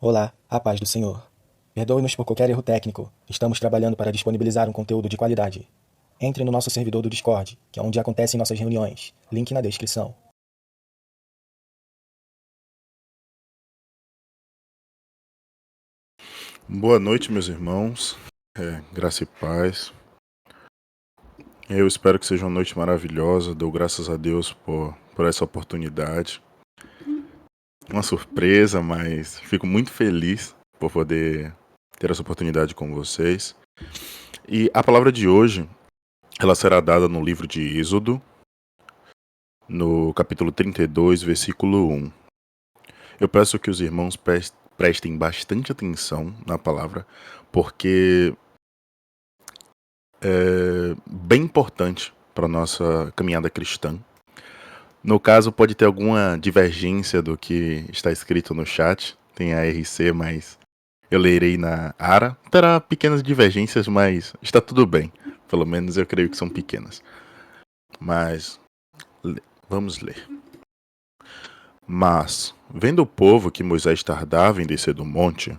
Olá, a paz do Senhor. Perdoe-nos por qualquer erro técnico. Estamos trabalhando para disponibilizar um conteúdo de qualidade. Entre no nosso servidor do Discord, que é onde acontecem nossas reuniões. Link na descrição. Boa noite, meus irmãos. Graça e paz. Eu espero que seja uma noite maravilhosa. Dou graças a Deus por essa oportunidade. Uma surpresa, mas fico muito feliz por poder ter essa oportunidade com vocês. E a palavra de hoje, ela será dada no livro de Êxodo, no capítulo 32, versículo 1. Eu peço que os irmãos prestem bastante atenção na palavra, porque é bem importante para a nossa caminhada cristã. No caso, pode ter alguma divergência do que está escrito no chat. Tem a RC, mas eu lerei na ARA. Terá pequenas divergências, mas está tudo bem. Pelo menos eu creio que são pequenas. Mas vamos ler. Mas, vendo o povo que Moisés tardava em descer do monte,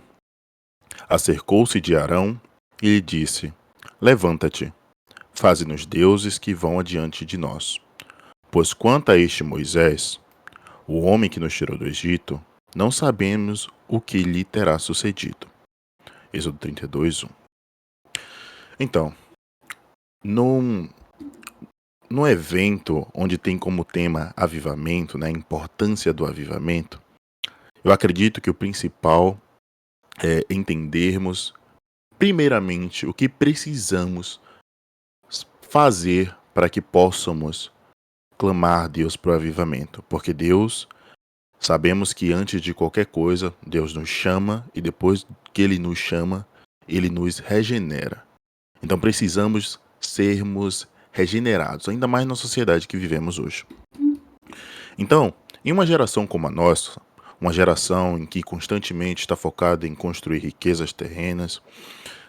acercou-se de Arão e lhe disse: Levanta-te, faze-nos deuses que vão adiante de nós. Pois quanto a este Moisés, o homem que nos tirou do Egito, não sabemos o que lhe terá sucedido. Êxodo 32, 1. Então, num evento onde tem como tema avivamento, né, a importância do avivamento, eu acredito que o principal é entendermos, primeiramente, o que precisamos fazer para que possamos clamar a Deus para o avivamento. Porque Deus, sabemos que antes de qualquer coisa, Deus nos chama e depois que Ele nos chama, Ele nos regenera. Então precisamos sermos regenerados, ainda mais na sociedade que vivemos hoje. Então, em uma geração como a nossa, uma geração em que constantemente está focada em construir riquezas terrenas,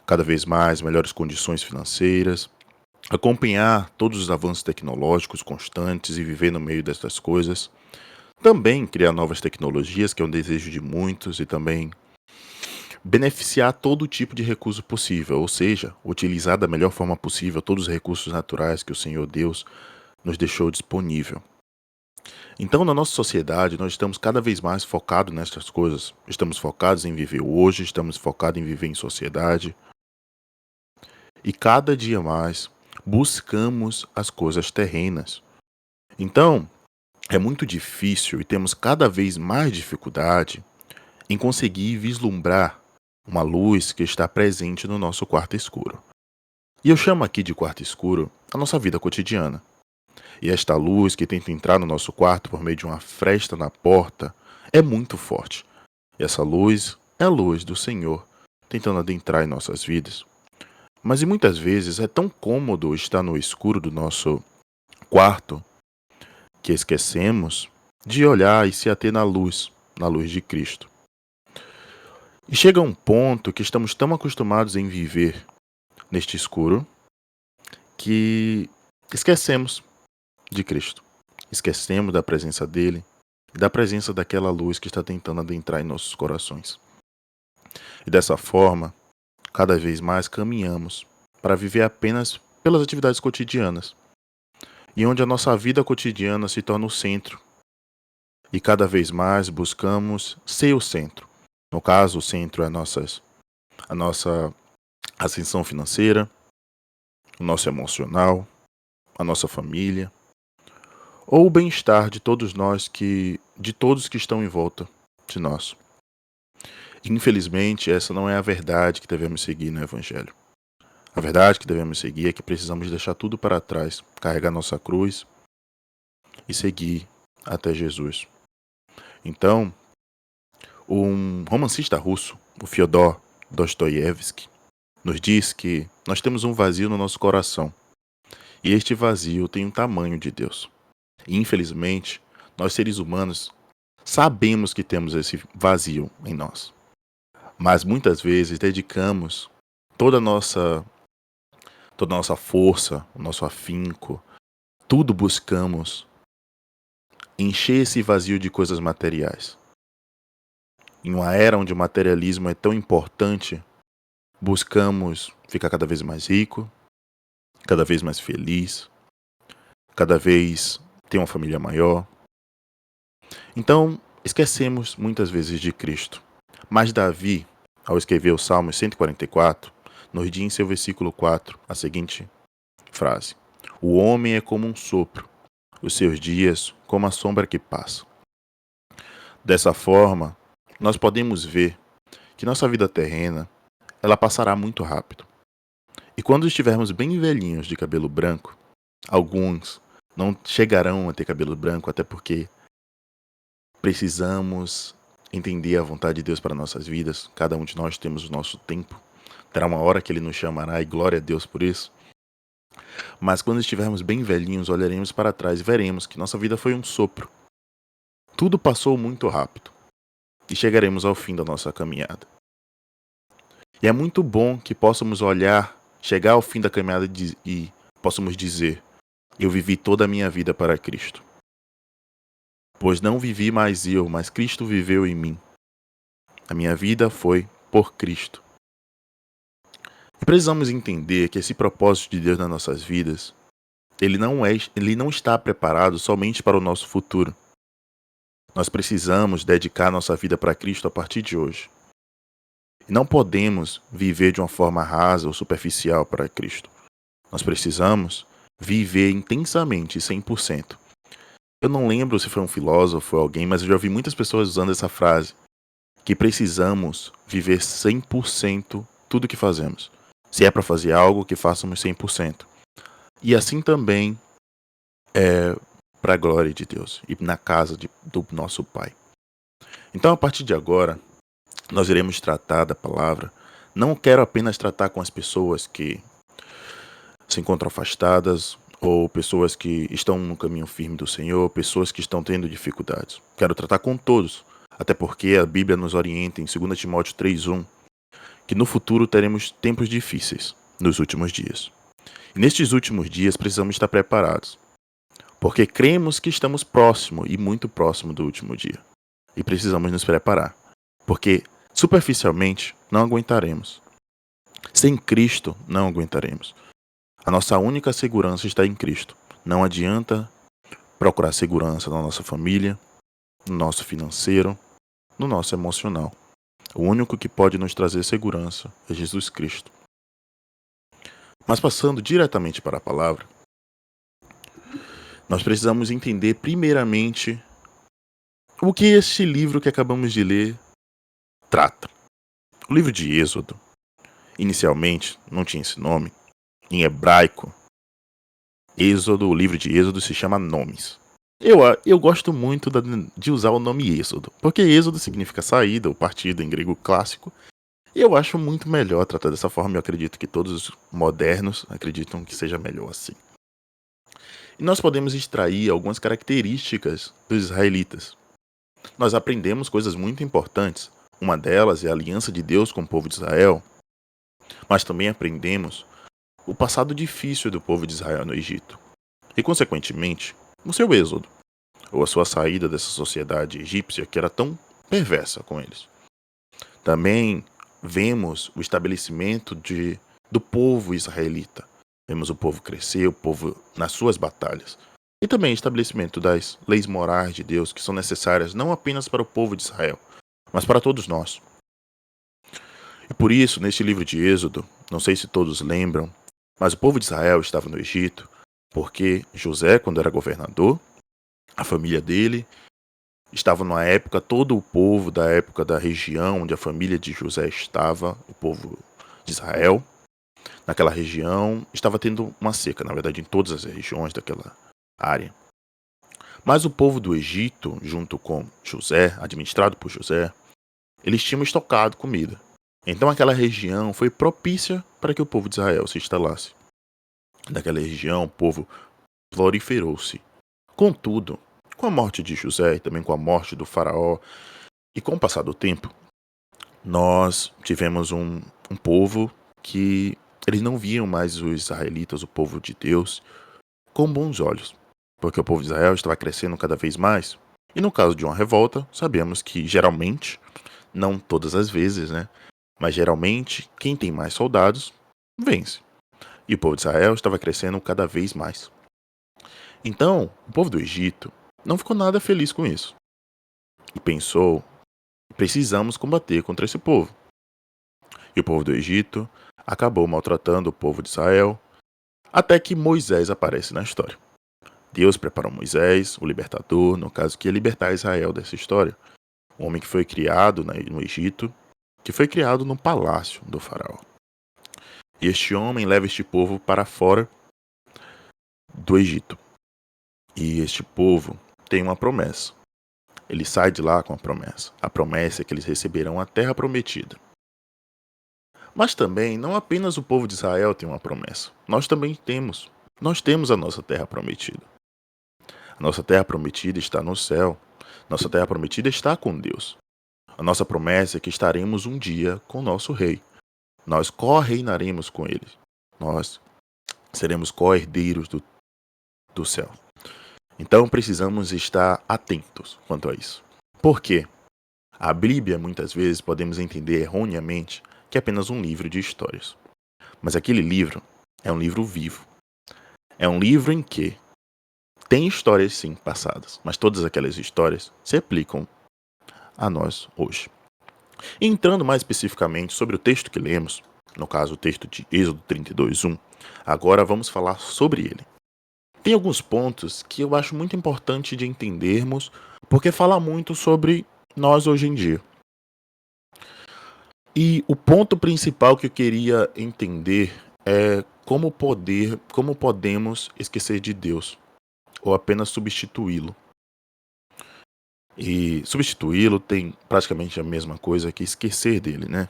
cada vez mais melhores condições financeiras, acompanhar todos os avanços tecnológicos constantes e viver no meio dessas coisas, também criar novas tecnologias, que é um desejo de muitos, e também beneficiar todo tipo de recurso possível, ou seja, utilizar da melhor forma possível todos os recursos naturais que o Senhor Deus nos deixou disponível. Então, na nossa sociedade, nós estamos cada vez mais focados nessas coisas. Estamos focados em viver hoje, estamos focados em viver em sociedade. E cada dia mais buscamos as coisas terrenas. Então, é muito difícil e temos cada vez mais dificuldade em conseguir vislumbrar uma luz que está presente no nosso quarto escuro. E eu chamo aqui de quarto escuro a nossa vida cotidiana. E esta luz que tenta entrar no nosso quarto por meio de uma fresta na porta é muito forte. E essa luz é a luz do Senhor tentando adentrar em nossas vidas. Mas e muitas vezes é tão cômodo estar no escuro do nosso quarto que esquecemos de olhar e se ater na luz de Cristo. E chega um ponto que estamos tão acostumados em viver neste escuro que esquecemos de Cristo. Esquecemos da presença dele e da presença daquela luz que está tentando adentrar em nossos corações. E dessa forma, cada vez mais caminhamos para viver apenas pelas atividades cotidianas, e onde a nossa vida cotidiana se torna o centro. E cada vez mais buscamos ser o centro. No caso, o centro é a nossa ascensão financeira, o nosso emocional, a nossa família, ou o bem-estar de todos que estão em volta de nós. Infelizmente, essa não é a verdade que devemos seguir no Evangelho. A verdade que devemos seguir é que precisamos deixar tudo para trás, carregar nossa cruz e seguir até Jesus. Então, um romancista russo, o Fyodor Dostoiévski, nos diz que nós temos um vazio no nosso coração. E este vazio tem um tamanho de Deus. E, infelizmente, nós seres humanos sabemos que temos esse vazio em nós. Mas muitas vezes dedicamos toda a nossa força, o nosso afinco, tudo buscamos encher esse vazio de coisas materiais. em uma era onde o materialismo é tão importante, buscamos ficar cada vez mais rico, cada vez mais feliz, cada vez ter uma família maior. Então, esquecemos muitas vezes de Cristo. Mas Davi, ao escrever o Salmo 144, nos diz em seu versículo 4 a seguinte frase: O homem é como um sopro, os seus dias como a sombra que passa. Dessa forma, nós podemos ver que nossa vida terrena, ela passará muito rápido. E quando estivermos bem velhinhos de cabelo branco, alguns não chegarão a ter cabelo branco, até porque precisamos entender a vontade de Deus para nossas vidas. Cada um de nós temos o nosso tempo. Terá uma hora que Ele nos chamará e glória a Deus por isso. Mas quando estivermos bem velhinhos, olharemos para trás e veremos que nossa vida foi um sopro. Tudo passou muito rápido. E chegaremos ao fim da nossa caminhada. E é muito bom que possamos olhar, chegar ao fim da caminhada e possamos dizer: eu vivi toda a minha vida para Cristo. Pois não vivi mais eu, mas Cristo viveu em mim. A minha vida foi por Cristo. E precisamos entender que esse propósito de Deus nas nossas vidas, ele não está preparado somente para o nosso futuro. Nós precisamos dedicar nossa vida para Cristo a partir de hoje. E não podemos viver de uma forma rasa ou superficial para Cristo. Nós precisamos viver intensamente, 100%. Eu não lembro se foi um filósofo ou alguém, mas eu já ouvi muitas pessoas usando essa frase, que precisamos viver 100% tudo que fazemos. Se é para fazer algo, que façamos 100%. E assim também é para a glória de Deus e na casa do nosso Pai. Então, a partir de agora, nós iremos tratar da palavra. Não quero apenas tratar com as pessoas que se encontram afastadas, ou pessoas que estão no caminho firme do Senhor, pessoas que estão tendo dificuldades. Quero tratar com todos, até porque a Bíblia nos orienta em 2 Timóteo 3:1, que no futuro teremos tempos difíceis, nos últimos dias. E nestes últimos dias precisamos estar preparados, porque cremos que estamos próximo e muito próximo do último dia. E precisamos nos preparar, porque superficialmente não aguentaremos. Sem Cristo não aguentaremos. A nossa única segurança está em Cristo. Não adianta procurar segurança na nossa família, no nosso financeiro, no nosso emocional. O único que pode nos trazer segurança é Jesus Cristo. Mas passando diretamente para a palavra, nós precisamos entender primeiramente o que este livro que acabamos de ler trata. O livro de Êxodo, inicialmente, não tinha esse nome. Em hebraico, Êxodo, o livro de Êxodo se chama Nomes. Eu gosto muito de usar o nome Êxodo, porque Êxodo significa saída ou partida em grego clássico. E eu acho muito melhor tratar dessa forma. Eu acredito que todos os modernos acreditam que seja melhor assim. E nós podemos extrair algumas características dos israelitas. Nós aprendemos coisas muito importantes. Uma delas é a aliança de Deus com o povo de Israel. Mas também aprendemos o passado difícil do povo de Israel no Egito. E, consequentemente, o seu êxodo, ou a sua saída dessa sociedade egípcia que era tão perversa com eles. Também vemos o estabelecimento do povo israelita. Vemos o povo crescer, o povo nas suas batalhas. E também o estabelecimento das leis morais de Deus que são necessárias não apenas para o povo de Israel, mas para todos nós. E por isso, neste livro de Êxodo, não sei se todos lembram, mas o povo de Israel estava no Egito porque José, quando era governador, a família dele estava numa época, todo o povo da época da região onde a família de José estava, o povo de Israel, naquela região, estava tendo uma seca, na verdade, em todas as regiões daquela área. Mas o povo do Egito, junto com José, administrado por José, eles tinham estocado comida. Então aquela região foi propícia para que o povo de Israel se instalasse. Naquela região o povo proliferou-se. Contudo, com a morte de José e também com a morte do faraó e com o passar do tempo, nós tivemos um povo que eles não viam mais os israelitas, o povo de Deus, com bons olhos. Porque o povo de Israel estava crescendo cada vez mais. E no caso de uma revolta, sabemos que geralmente Não todas as vezes, né? Mas geralmente, quem tem mais soldados, vence. E o povo de Israel estava crescendo cada vez mais. Então, o povo do Egito não ficou nada feliz com isso. E pensou, precisamos combater contra esse povo. E o povo do Egito acabou maltratando o povo de Israel, até que Moisés aparece na história. Deus preparou Moisés, o libertador, no caso que ia libertar Israel dessa história. Um homem que foi criado no Egito, que foi criado no palácio do faraó. E este homem leva este povo para fora do Egito. E este povo tem uma promessa. Ele sai de lá com a promessa. A promessa é que eles receberão a terra prometida. Mas também, não apenas o povo de Israel tem uma promessa. Nós também temos. Nós temos a nossa terra prometida. A nossa terra prometida está no céu. Nossa terra prometida está com Deus. A nossa promessa é que estaremos um dia com o nosso rei. Nós co-reinaremos com ele. Nós seremos co-herdeiros do céu. Então precisamos estar atentos quanto a isso. Por quê? A Bíblia, muitas vezes, podemos entender erroneamente que é apenas um livro de histórias. Mas aquele livro é um livro vivo. É um livro em que tem histórias, sim, passadas, mas todas aquelas histórias se aplicam a nós hoje. Entrando mais especificamente sobre o texto que lemos, no caso o texto de Êxodo 32:1, agora vamos falar sobre ele. Tem alguns pontos que eu acho muito importante de entendermos, porque fala muito sobre nós hoje em dia. E o ponto principal que eu queria entender é como podemos esquecer de Deus, ou apenas substituí-lo. E substituí-lo tem praticamente a mesma coisa que esquecer dele, né?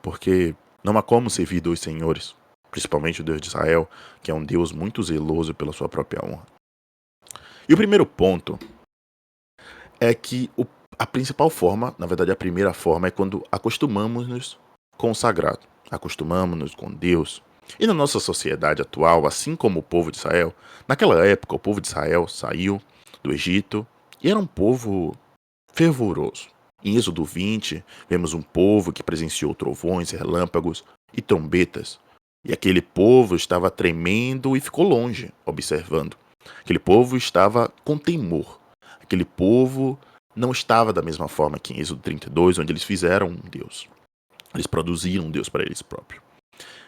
Porque não há como servir dois senhores, principalmente o Deus de Israel, que é um Deus muito zeloso pela sua própria honra. E o primeiro ponto é que a principal forma, na verdade a primeira forma, é quando acostumamos-nos com o sagrado, acostumamos-nos com Deus. E na nossa sociedade atual, assim como o povo de Israel, naquela época o povo de Israel saiu do Egito e era um povo fervoroso. Em Êxodo 20, vemos um povo que presenciou trovões, relâmpagos e trombetas. E aquele povo estava tremendo e ficou longe, observando. Aquele povo estava com temor. Aquele povo não estava da mesma forma que em Êxodo 32, onde eles fizeram um Deus. Eles produziram um Deus para eles próprios.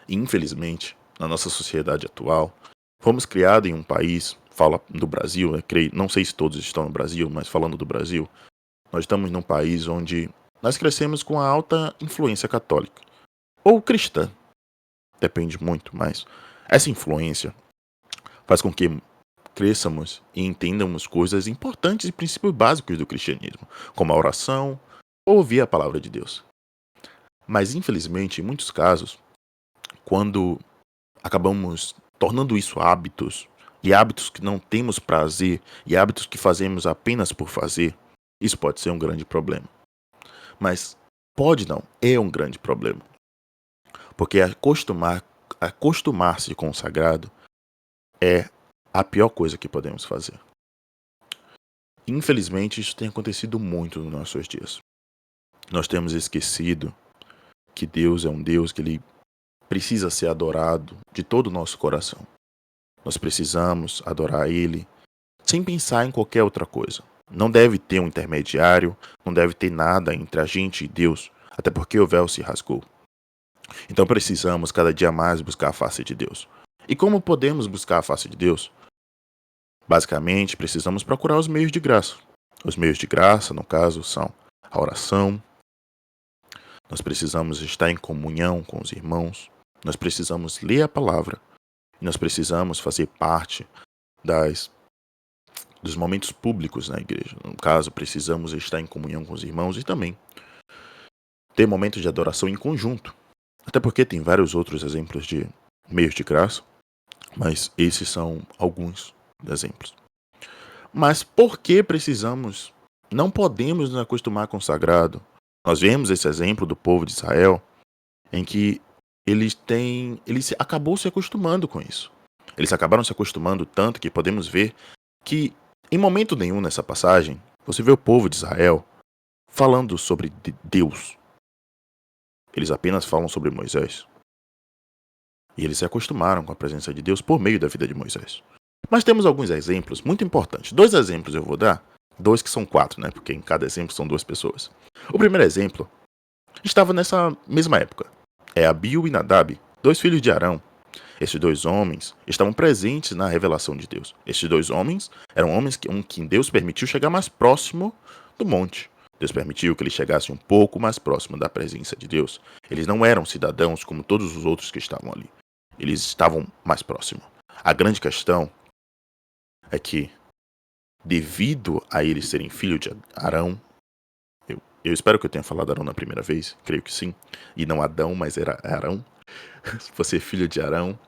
E, infelizmente, na nossa sociedade atual, fomos criados em um país, fala do Brasil, não sei se todos estão no Brasil, mas falando do Brasil, nós estamos num país onde nós crescemos com a alta influência católica. Ou cristã. Depende muito, mas essa influência faz com que cresçamos e entendamos coisas importantes e princípios básicos do cristianismo, como a oração ou ouvir a palavra de Deus. Mas, infelizmente, em muitos casos, quando acabamos tornando isso hábitos, e hábitos que não temos prazer, e hábitos que fazemos apenas por fazer, isso pode ser um grande problema. Mas pode não, é um grande problema. Porque acostumar-se com o sagrado é a pior coisa que podemos fazer. Infelizmente, isso tem acontecido muito nos nossos dias. Nós temos esquecido que Deus é um Deus que ele precisa ser adorado de todo o nosso coração. Nós precisamos adorar Ele sem pensar em qualquer outra coisa. Não deve ter um intermediário, não deve ter nada entre a gente e Deus, até porque o véu se rasgou. Então precisamos cada dia mais buscar a face de Deus. E como podemos buscar a face de Deus? Basicamente, precisamos procurar os meios de graça. Os meios de graça, no caso, são a oração. Nós precisamos estar em comunhão com os irmãos. Nós precisamos ler a palavra. E nós precisamos fazer parte dos momentos públicos na igreja. No caso, precisamos estar em comunhão com os irmãos e também ter momentos de adoração em conjunto. Até porque tem vários outros exemplos de meios de graça, mas esses são alguns exemplos. Mas por que não podemos nos acostumar com o sagrado? Nós vemos esse exemplo do povo de Israel, em que eles acabou se acostumando com isso. Eles acabaram se acostumando tanto que podemos ver que, em momento nenhum nessa passagem, você vê o povo de Israel falando sobre Deus. Eles apenas falam sobre Moisés. E eles se acostumaram com a presença de Deus por meio da vida de Moisés. Mas temos alguns exemplos muito importantes. 2 exemplos eu vou dar. 2 que são 4, né? Porque em cada exemplo são 2 pessoas. O primeiro exemplo estava nessa mesma época. É Abiú e Nadab, 2 filhos de Arão. Esses 2 homens estavam presentes na revelação de Deus. Esses 2 homens eram homens que Deus permitiu chegar mais próximo do monte. Deus permitiu que eles chegassem um pouco mais próximo da presença de Deus. Eles não eram cidadãos como todos os outros que estavam ali. Eles estavam mais próximos. A grande questão é que, devido a eles serem filhos de Arão, eu espero que eu tenha falado Arão na primeira vez, creio que sim, e não Adão, mas era Arão. Se fosse filho de Arão,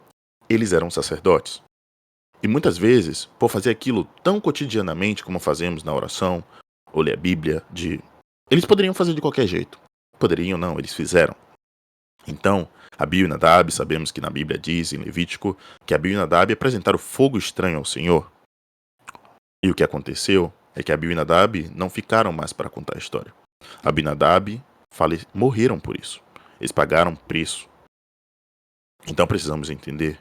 eles eram sacerdotes. E muitas vezes, por fazer aquilo tão cotidianamente como fazemos na oração, ou ler a Bíblia, eles poderiam fazer de qualquer jeito. Poderiam não, eles fizeram. Então, Abiú e Nadab, sabemos que na Bíblia diz, em Levítico, que Abiú e Nadab apresentaram fogo estranho ao Senhor. E o que aconteceu é que Abiú e Nadab não ficaram mais para contar a história. Abiú e Nadab morreram por isso. Eles pagaram preço. Então precisamos entender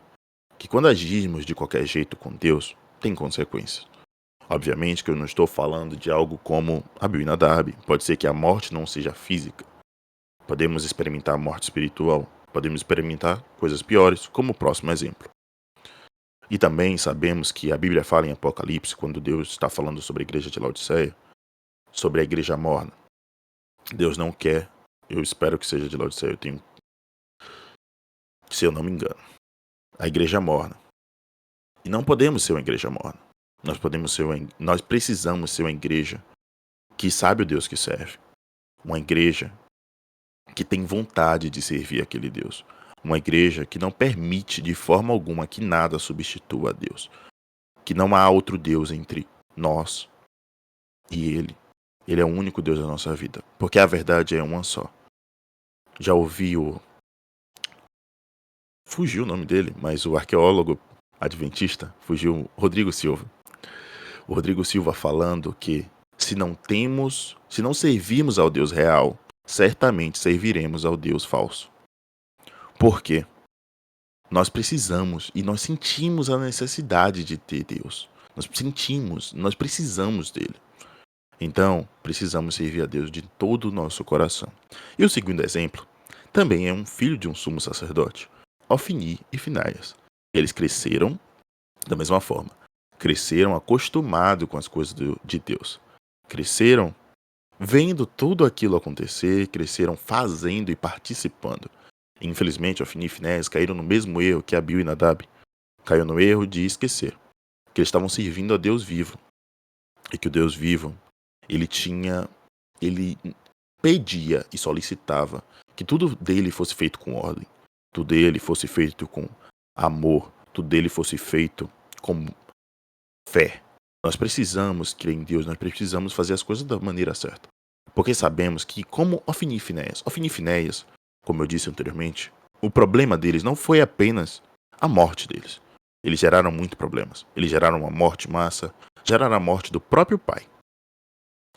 que quando agirmos de qualquer jeito com Deus, tem consequências. Obviamente que eu não estou falando de algo como Abiú e Nadab. Pode ser que a morte não seja física. Podemos experimentar a morte espiritual. Podemos experimentar coisas piores, como o próximo exemplo. E também sabemos que a Bíblia fala em Apocalipse, quando Deus está falando sobre a igreja de Laodiceia, sobre a igreja morna. Deus não quer, eu espero que seja de Laodiceia, se eu não me engano, a igreja morna. E não podemos ser uma igreja morna. Nós precisamos ser uma igreja que sabe o Deus que serve. Uma igreja que tem vontade de servir aquele Deus. Uma igreja que não permite de forma alguma que nada substitua a Deus. Que não há outro Deus entre nós e Ele. Ele é o único Deus da nossa vida. Porque a verdade é uma só. Já ouvi fugiu o nome dele, mas o arqueólogo adventista, fugiu, Rodrigo Silva. O Rodrigo Silva falando que se não servirmos ao Deus real, certamente serviremos ao Deus falso. Por quê? Nós precisamos e nós sentimos a necessidade de ter Deus. Nós precisamos dele. Então, precisamos servir a Deus de todo o nosso coração. E o segundo exemplo também é um filho de um sumo sacerdote, Ofni e Finéias. Eles cresceram da mesma forma. Cresceram acostumados com as coisas de Deus. Cresceram vendo tudo aquilo acontecer, cresceram fazendo e participando. Infelizmente, Ofni e Finéias caíram no mesmo erro que Abiú e Nadab. Caiu no erro de esquecer que eles estavam servindo a Deus vivo. E que o Deus vivo, ele pedia e solicitava que tudo dele fosse feito com ordem. Tudo dele fosse feito com amor. Tudo dele fosse feito com fé. Nós precisamos crer em Deus, nós precisamos fazer as coisas da maneira certa. Porque sabemos que, como Ofni e Finéias, como eu disse anteriormente, o problema deles não foi apenas a morte deles. Eles geraram muitos problemas. Eles geraram uma morte em massa, geraram a morte do próprio pai.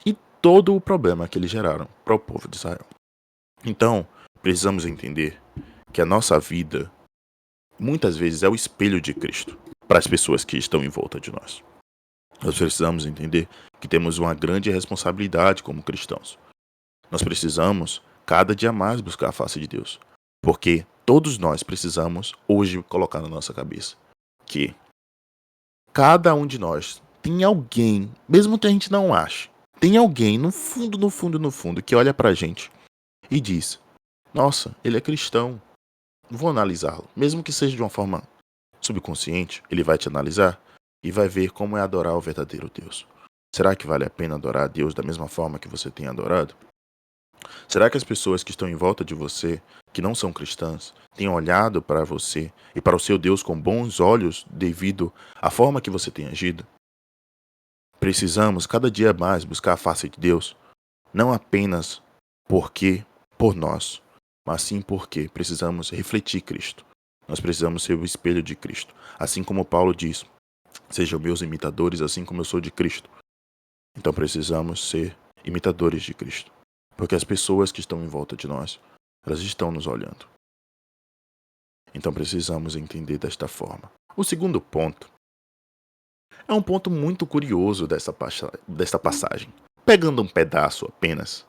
E todo o problema que eles geraram para o povo de Israel. Então, precisamos entender que a nossa vida, muitas vezes, é o espelho de Cristo para as pessoas que estão em volta de nós. Nós precisamos entender que temos uma grande responsabilidade como cristãos. Nós precisamos cada dia mais buscar a face de Deus. Porque todos nós precisamos hoje colocar na nossa cabeça que cada um de nós tem alguém, mesmo que a gente não ache, tem alguém no fundo, que olha pra gente e diz: nossa, ele é cristão, vou analisá-lo. Mesmo que seja de uma forma subconsciente, ele vai te analisar e vai ver como é adorar o verdadeiro Deus. Será que vale a pena adorar a Deus da mesma forma que você tem adorado? Será que as pessoas que estão em volta de você, que não são cristãs, têm olhado para você e para o seu Deus com bons olhos devido à forma que você tem agido? Precisamos cada dia mais buscar a face de Deus, não apenas por nós, mas sim porque precisamos refletir Cristo. Nós precisamos ser o espelho de Cristo. Assim como Paulo diz: sejam meus imitadores, assim como eu sou de Cristo. Então precisamos ser imitadores de Cristo. Porque as pessoas que estão em volta de nós, elas estão nos olhando. Então precisamos entender desta forma. O segundo ponto é um ponto muito curioso desta passagem. Pegando um pedaço apenas,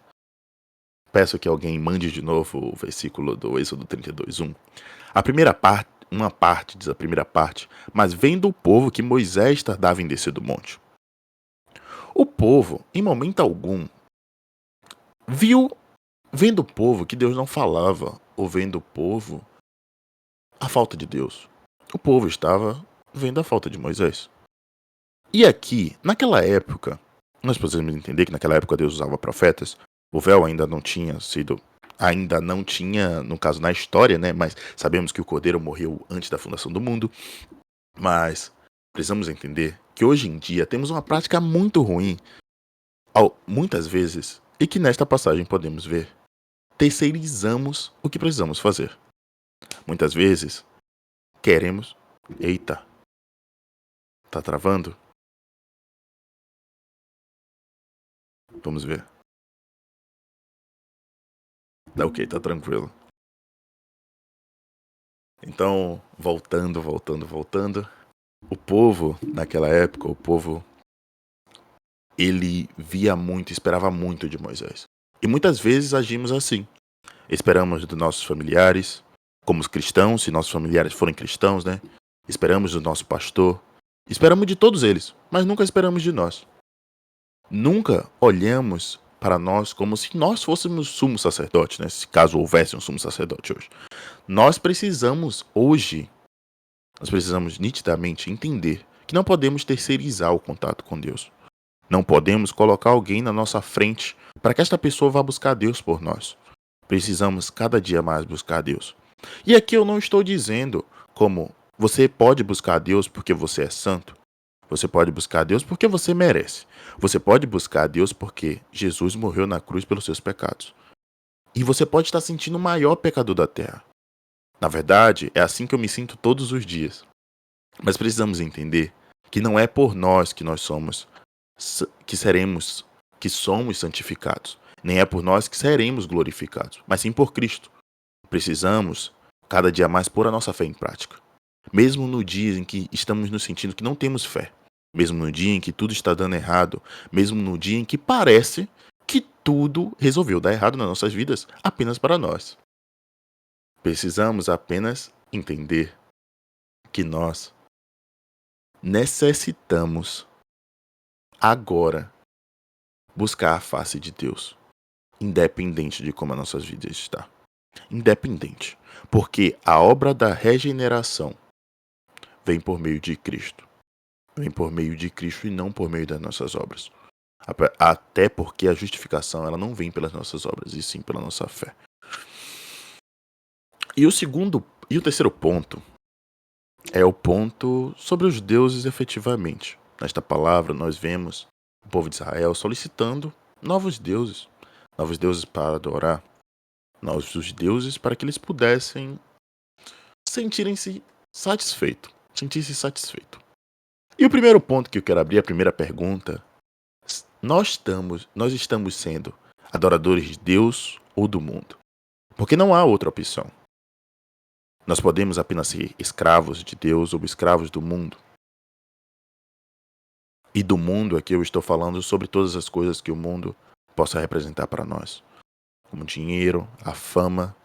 peço que alguém mande de novo o versículo do Êxodo 32:1. Uma parte diz a primeira parte, mas vendo o povo que Moisés tardava em descer do monte. O povo, em momento algum, vendo o povo que Deus não falava, ou vendo o povo a falta de Deus. O povo estava vendo a falta de Moisés. E aqui, naquela época, nós podemos entender que naquela época Deus usava profetas. O véu ainda não tinha, no caso, na história, né? Mas sabemos que o Cordeiro morreu antes da fundação do mundo. Mas precisamos entender que hoje em dia temos uma prática muito ruim, muitas vezes, e que nesta passagem podemos ver. Terceirizamos o que precisamos fazer. Muitas vezes, queremos... Eita! Tá travando? Vamos ver. Tá ok, tá tranquilo. Então, voltando. O povo, naquela época, ele via muito, esperava muito de Moisés. E muitas vezes agimos assim. Esperamos dos nossos familiares, como os cristãos, se nossos familiares forem cristãos, né? Esperamos do nosso pastor. Esperamos de todos eles, mas nunca esperamos de nós. Nunca olhamos para nós como se nós fôssemos sumo sacerdote, né? Se caso houvesse um sumo sacerdote hoje. Nós precisamos nitidamente entender que não podemos terceirizar o contato com Deus. Não podemos colocar alguém na nossa frente para que esta pessoa vá buscar Deus por nós. Precisamos cada dia mais buscar Deus. E aqui eu não estou dizendo como você pode buscar Deus porque você é santo. Você pode buscar Deus porque você merece. Você pode buscar Deus porque Jesus morreu na cruz pelos seus pecados. E você pode estar sentindo o maior pecador da terra. Na verdade, é assim que eu me sinto todos os dias. Mas precisamos entender que não é por nós que somos santificados. Nem é por nós que seremos glorificados, mas sim por Cristo. Precisamos cada dia mais pôr a nossa fé em prática. Mesmo no dia em que estamos nos sentindo que não temos fé. Mesmo no dia em que tudo está dando errado. Mesmo no dia em que parece que tudo resolveu dar errado nas nossas vidas apenas para nós. Precisamos apenas entender que nós necessitamos agora buscar a face de Deus, independente de como as nossas vidas estão. Independente, porque a obra da regeneração vem por meio de Cristo. Vem por meio de Cristo e não por meio das nossas obras. Até porque a justificação ela não vem pelas nossas obras, e sim pela nossa fé. E o terceiro ponto é o ponto sobre os deuses efetivamente. Nesta palavra nós vemos o povo de Israel solicitando novos deuses para adorar, novos deuses para que eles pudessem sentir-se satisfeitos. E o primeiro ponto que eu quero abrir, a primeira pergunta, nós estamos sendo adoradores de Deus ou do mundo? Porque não há outra opção. Nós podemos apenas ser escravos de Deus ou escravos do mundo. E do mundo aqui eu estou falando sobre todas as coisas que o mundo possa representar para nós. Como dinheiro, a fama,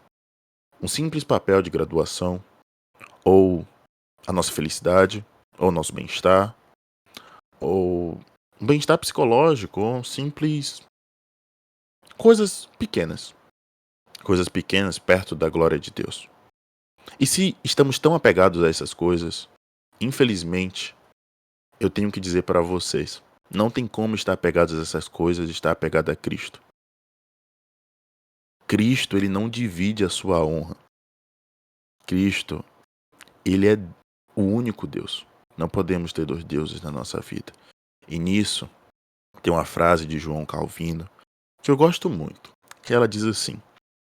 um simples papel de graduação, ou a nossa felicidade, ou o nosso bem-estar, ou um bem-estar psicológico, ou simples coisas pequenas. Coisas pequenas perto da glória de Deus. E se estamos tão apegados a essas coisas, infelizmente, eu tenho que dizer para vocês, não tem como estar apegados a essas coisas e estar apegado a Cristo. Cristo, ele não divide a sua honra. Cristo, ele é o único Deus. Não podemos ter dois deuses na nossa vida. E nisso, tem uma frase de João Calvino, que eu gosto muito, que ela diz assim: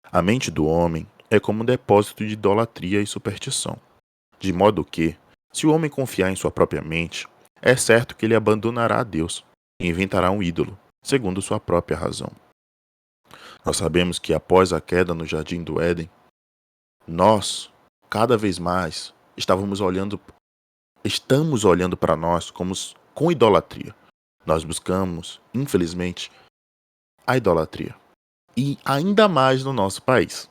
a mente do homem é como um depósito de idolatria e superstição, de modo que, se o homem confiar em sua própria mente, é certo que ele abandonará a Deus e inventará um ídolo, segundo sua própria razão. Nós sabemos que após a queda no Jardim do Éden, nós, cada vez mais, estamos olhando para nós com idolatria. Nós buscamos, infelizmente, a idolatria. E ainda mais no nosso país.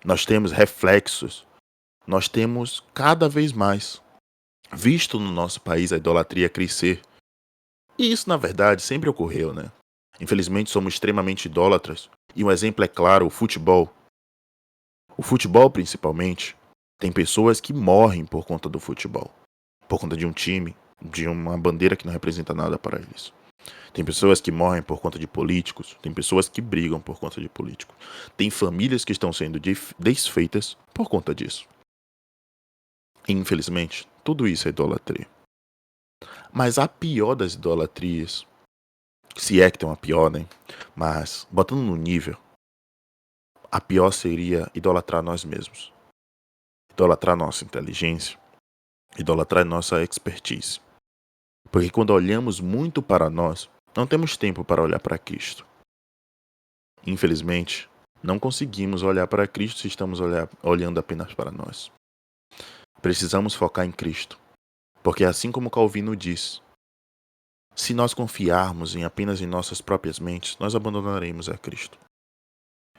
Nós temos reflexos, nós temos cada vez mais visto no nosso país a idolatria crescer. E isso, na verdade, sempre ocorreu, né? Infelizmente, somos extremamente idólatras. E um exemplo é claro, o futebol. O futebol, principalmente, tem pessoas que morrem por conta do futebol. Por conta de um time, de uma bandeira que não representa nada para eles. Tem pessoas que morrem por conta de políticos. Tem pessoas que brigam por conta de políticos. Tem famílias que estão sendo desfeitas por conta disso. Infelizmente, tudo isso é idolatria. Mas a pior das idolatrias, se é que tem uma pior, né? Mas, botando no nível, a pior seria idolatrar nós mesmos. Idolatrar nossa inteligência. Idolatrar nossa expertise. Porque quando olhamos muito para nós, não temos tempo para olhar para Cristo. Infelizmente, não conseguimos olhar para Cristo se estamos olhando apenas para nós. Precisamos focar em Cristo. Porque assim como Calvino diz, se nós confiarmos apenas em nossas próprias mentes, nós abandonaremos a Cristo.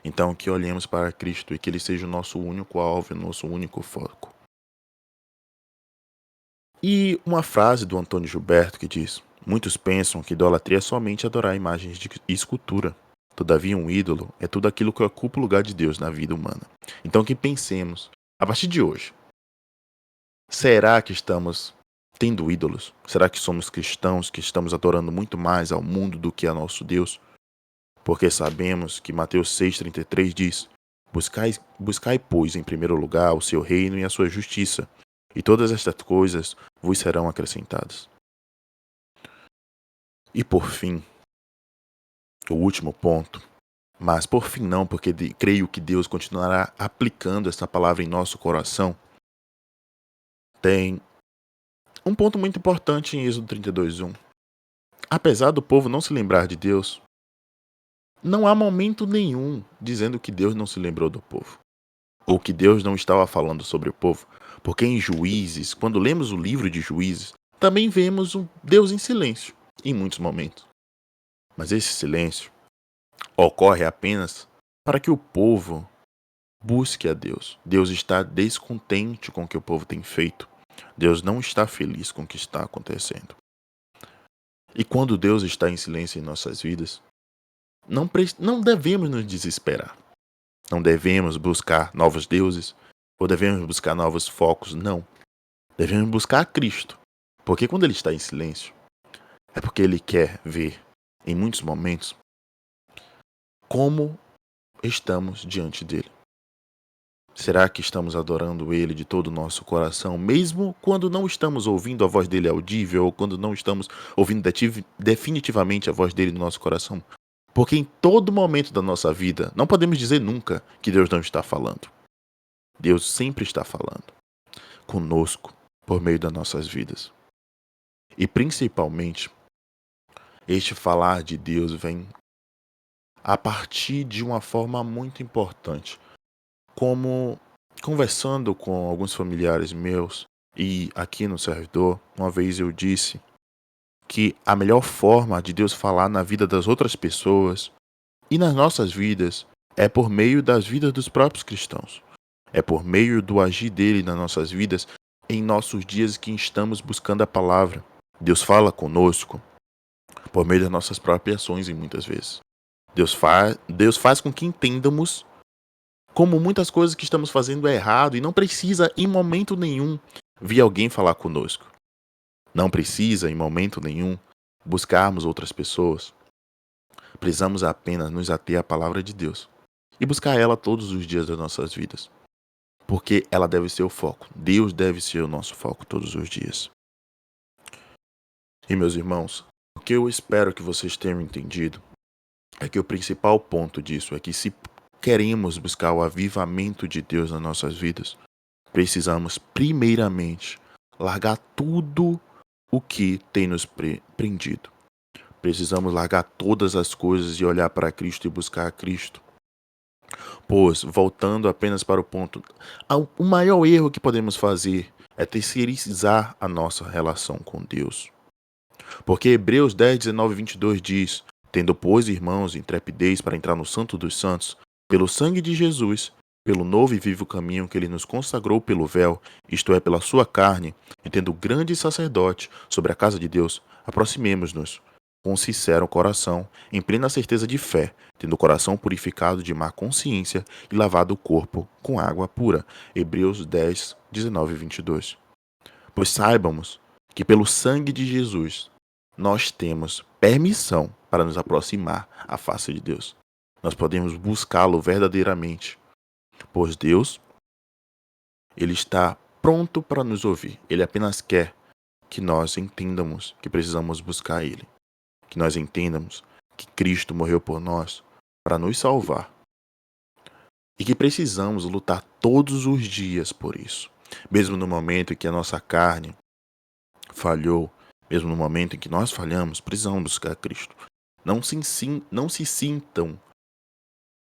Então, que olhemos para Cristo e que Ele seja o nosso único alvo, o nosso único foco. E uma frase do Antônio Gilberto que diz: muitos pensam que idolatria é somente adorar imagens de escultura. Todavia, um ídolo é tudo aquilo que ocupa o lugar de Deus na vida humana. Então, que pensemos, a partir de hoje, será que estamos tendo ídolos? Será que somos cristãos que estamos adorando muito mais ao mundo do que a nosso Deus? Porque sabemos que Mateus 6,33 diz: buscai, pois, em primeiro lugar o seu reino e a sua justiça, e todas estas coisas vos serão acrescentadas. E por fim, o último ponto, mas por fim não, porque creio que Deus continuará aplicando essa palavra em nosso coração, tem um ponto muito importante em Êxodo 32:1. Apesar do povo não se lembrar de Deus, não há momento nenhum dizendo que Deus não se lembrou do povo, ou que Deus não estava falando sobre o povo, porque em Juízes, quando lemos o livro de Juízes, também vemos um Deus em silêncio, em muitos momentos. Mas esse silêncio ocorre apenas para que o povo busque a Deus. Deus está descontente com o que o povo tem feito. Deus não está feliz com o que está acontecendo. E quando Deus está em silêncio em nossas vidas, não devemos nos desesperar. Não devemos buscar novos deuses, ou devemos buscar novos focos, não. Devemos buscar a Cristo. Porque quando Ele está em silêncio, é porque Ele quer ver, em muitos momentos, como estamos diante dEle. Será que estamos adorando Ele de todo o nosso coração, mesmo quando não estamos ouvindo a voz dEle audível, ou quando não estamos ouvindo definitivamente a voz dEle no nosso coração? Porque em todo momento da nossa vida, não podemos dizer nunca que Deus não está falando. Deus sempre está falando conosco por meio das nossas vidas. E principalmente, este falar de Deus vem a partir de uma forma muito importante. Como conversando com alguns familiares meus e aqui no servidor, uma vez eu disse que a melhor forma de Deus falar na vida das outras pessoas e nas nossas vidas é por meio das vidas dos próprios cristãos. É por meio do agir dele nas nossas vidas, em nossos dias que estamos buscando a palavra. Deus fala conosco por meio das nossas próprias ações, e muitas vezes. Deus faz com que entendamos como muitas coisas que estamos fazendo é errado e não precisa, em momento nenhum, vir alguém falar conosco. Não precisa, em momento nenhum, buscarmos outras pessoas. Precisamos apenas nos ater à palavra de Deus e buscar ela todos os dias das nossas vidas. Porque ela deve ser o foco. Deus deve ser o nosso foco todos os dias. E meus irmãos, o que eu espero que vocês tenham entendido é que o principal ponto disso é que se queremos buscar o avivamento de Deus nas nossas vidas, precisamos primeiramente largar tudo o que tem nos prendido. Precisamos largar todas as coisas e olhar para Cristo e buscar a Cristo. Pois, voltando apenas para o ponto, o maior erro que podemos fazer é terceirizar a nossa relação com Deus. Porque Hebreus 10, 19 e 22 diz: Tendo, pois, irmãos, intrepidez para entrar no Santo dos Santos, pelo sangue de Jesus, pelo novo e vivo caminho que ele nos consagrou pelo véu, isto é, pela sua carne, e tendo grande sacerdote sobre a casa de Deus, aproximemo-nos com sincero coração, em plena certeza de fé, tendo o coração purificado de má consciência e lavado o corpo com água pura. Hebreus 10, 19 e 22. Pois saibamos que pelo sangue de Jesus nós temos permissão para nos aproximar à face de Deus. Nós podemos buscá-lo verdadeiramente, pois Deus, ele está pronto para nos ouvir. Ele apenas quer que nós entendamos que precisamos buscar ele, que nós entendamos que Cristo morreu por nós para nos salvar e que precisamos lutar todos os dias por isso. Mesmo no momento em que a nossa carne falhou, mesmo no momento em que nós falhamos, precisamos buscar Cristo. Não se sintam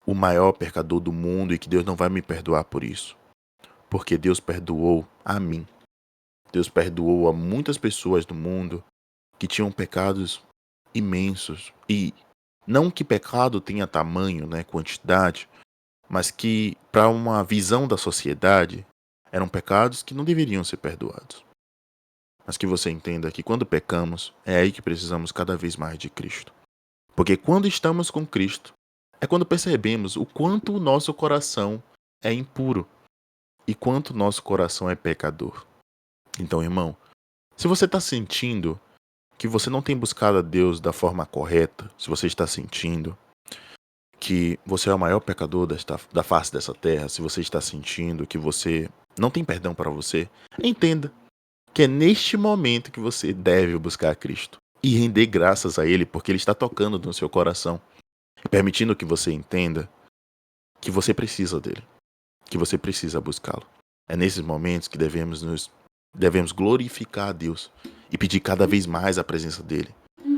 o maior pecador do mundo e que Deus não vai me perdoar por isso. Porque Deus perdoou a mim. Deus perdoou a muitas pessoas do mundo que tinham pecados imensos. E não que pecado tenha tamanho, quantidade, mas que para uma visão da sociedade eram pecados que não deveriam ser perdoados. Mas que você entenda que quando pecamos, é aí que precisamos cada vez mais de Cristo. Porque quando estamos com Cristo, é quando percebemos o quanto o nosso coração é impuro e quanto o nosso coração é pecador. Então, irmão, se você está sentindo que você não tem buscado a Deus da forma correta, se você está sentindo que você é o maior pecador da face dessa terra, se você está sentindo que você não tem perdão para você, entenda que é neste momento que você deve buscar a Cristo e render graças a Ele, porque Ele está tocando no seu coração, permitindo que você entenda que você precisa dele, que você precisa buscá-lo. É nesses momentos que devemos glorificar a Deus e pedir cada vez mais a presença dele,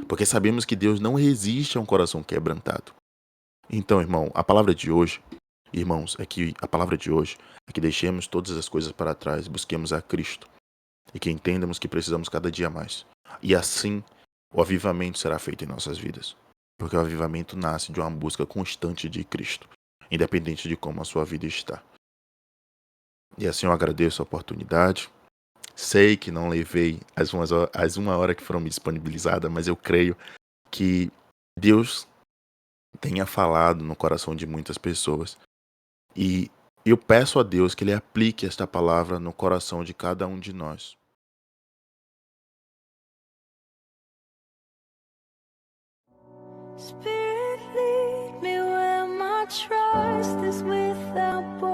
porque sabemos que Deus não resiste a um coração quebrantado. Então, irmão, a palavra de hoje, irmãos, a palavra de hoje é que deixemos todas as coisas para trás, busquemos a Cristo e que entendamos que precisamos cada dia mais. E assim, o avivamento será feito em nossas vidas, porque o avivamento nasce de uma busca constante de Cristo, independente de como a sua vida está. E assim eu agradeço a oportunidade. Sei que não levei as uma hora que foram me disponibilizadas, mas eu creio que Deus tenha falado no coração de muitas pessoas. E eu peço a Deus que Ele aplique esta palavra no coração de cada um de nós. Spirit, lead me where my trust is without borders.